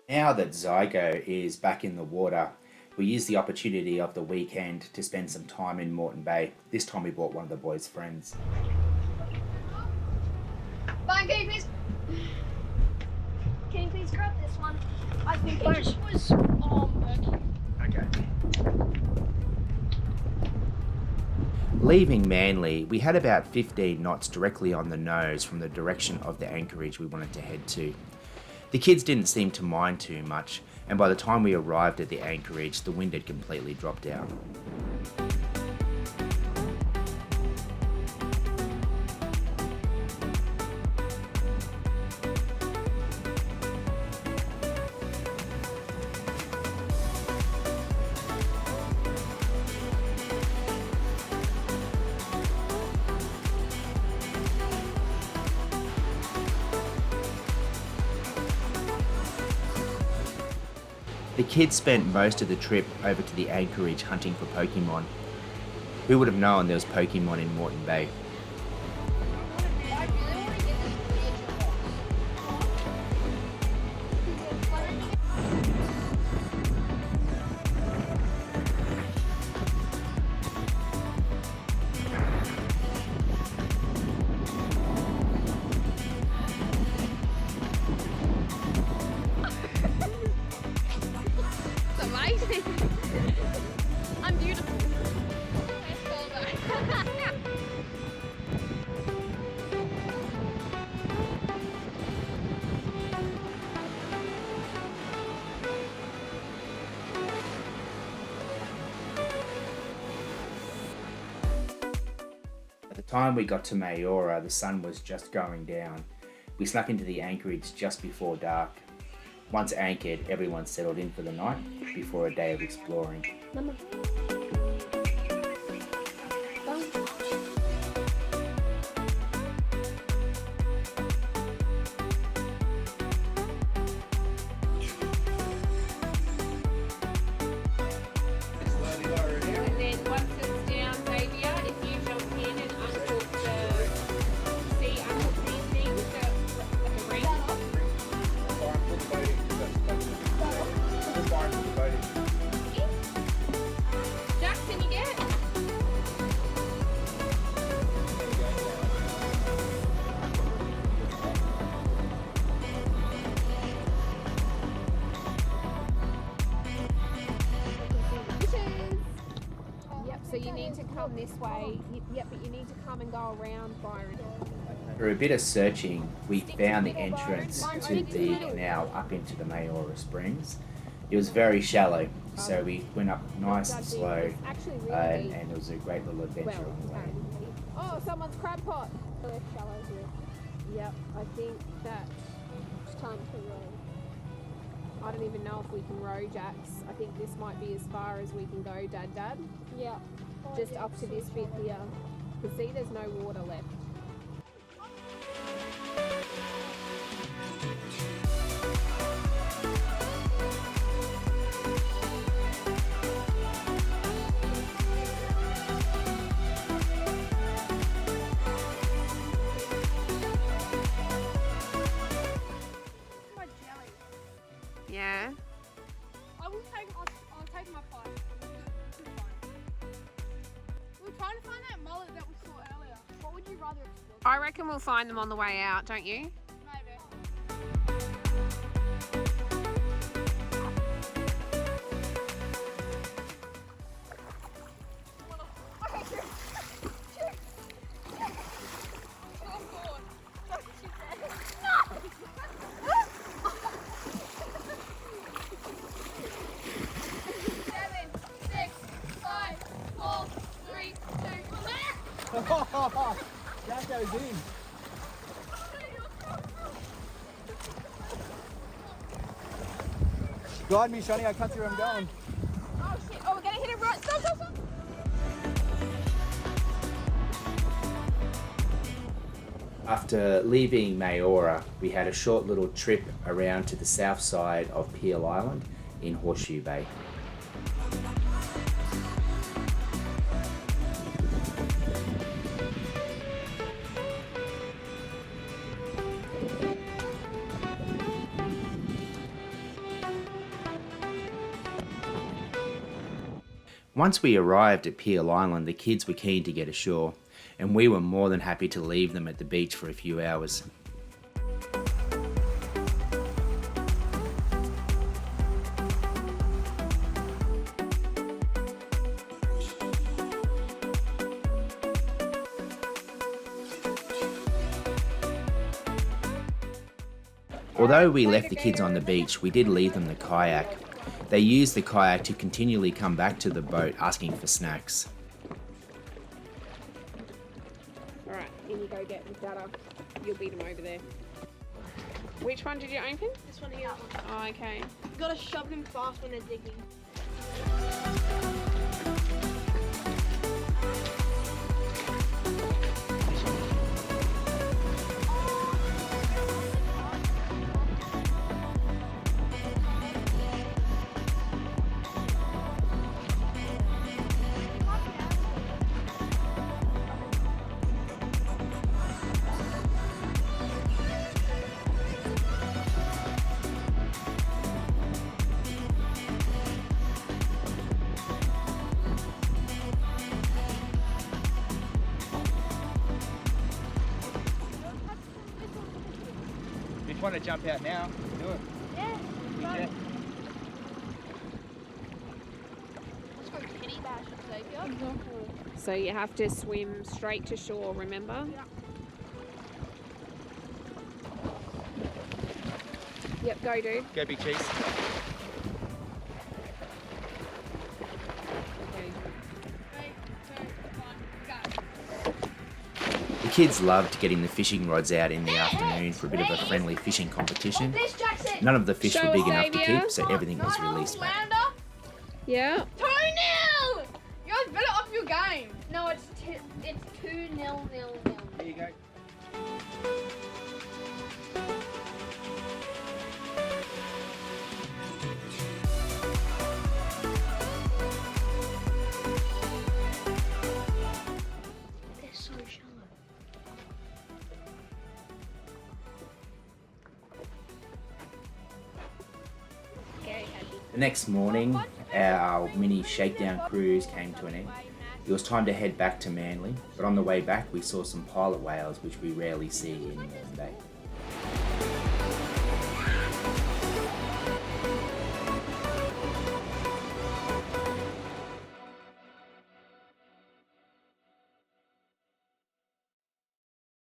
Now that Zygo is back in the water, we used the opportunity of the weekend to spend some time in Moreton Bay. This time we brought one of the boys' friends. Fine, can you please grab this one? I think it just was murky. Okay. Leaving Manly, we had about 15 knots directly on the nose from the direction of the anchorage we wanted to head to. The kids didn't seem to mind too much, and by the time we arrived at the anchorage, the wind had completely dropped out. The kids spent most of the trip over to the anchorage hunting for Pokemon. Who would have known there was Pokemon in Moreton Bay? Amazing. I'm beautiful. By the time we got to Mayora, the sun was just going down. We snuck into the anchorage just before dark. Once anchored, everyone settled in for the night before a day of exploring. Mama. And then once it's down, Xavier, if you jump in and unhook these things, like a ring. Jack, can you get? Yep, so you need to come this way. Yep, but you need to come and go around Byron. Through a bit of searching, we found the entrance to the canal up into the Mayora Springs. It was very shallow, so we went up nice and slow, and it was a great little adventure on the way. Oh, someone's crab pot. Less shallow here. Yep, I think that it's time to row. I don't even know if we can row, Jax. I think this might be as far as we can go, Dad. Yeah. Just up to this bit here. You can see there's no water left. Yeah. I'll take my five. We were trying to find that mullet that we saw earlier. What would you rather explore? I reckon we'll find them on the way out, don't you? Maybe. That goes in. Guide me, Shani, I can't see where I'm going. Oh shit, oh we're gonna hit it right. Stop. After leaving Mayora, we had a short little trip around to the south side of Peel Island in Horseshoe Bay. Once we arrived at Peel Island, the kids were keen to get ashore, and we were more than happy to leave them at the beach for a few hours. Although we left the kids on the beach, we did leave them the kayak. They used the kayak to continually come back to the boat asking for snacks. Alright, in you go get the data. You'll beat them over there. Which one did you open? This one here. Oh, okay. You gotta shove them fast when they're digging. If you want to jump out now, do it. Yeah. Yeah. Let's go kitty bash and Xavier. So you have to swim straight to shore, remember? Yeah. Yep, go dude. Go big cheese. Okay. 3, 2, 1, go. The kids loved getting the fishing rods out in the afternoon for a bit of a friendly fishing competition. This Jackson. None of the fish Show were big us, enough to Xavier. keep, so everything was released back. Flounder. Yeah. 2-0. You guys better up your game. No, it's 2-0. There you go. They're so shallow. The next morning, our mini shakedown cruise came to an end. It was time to head back to Manly, but on the way back we saw some pilot whales which we rarely see in Moreton Bay.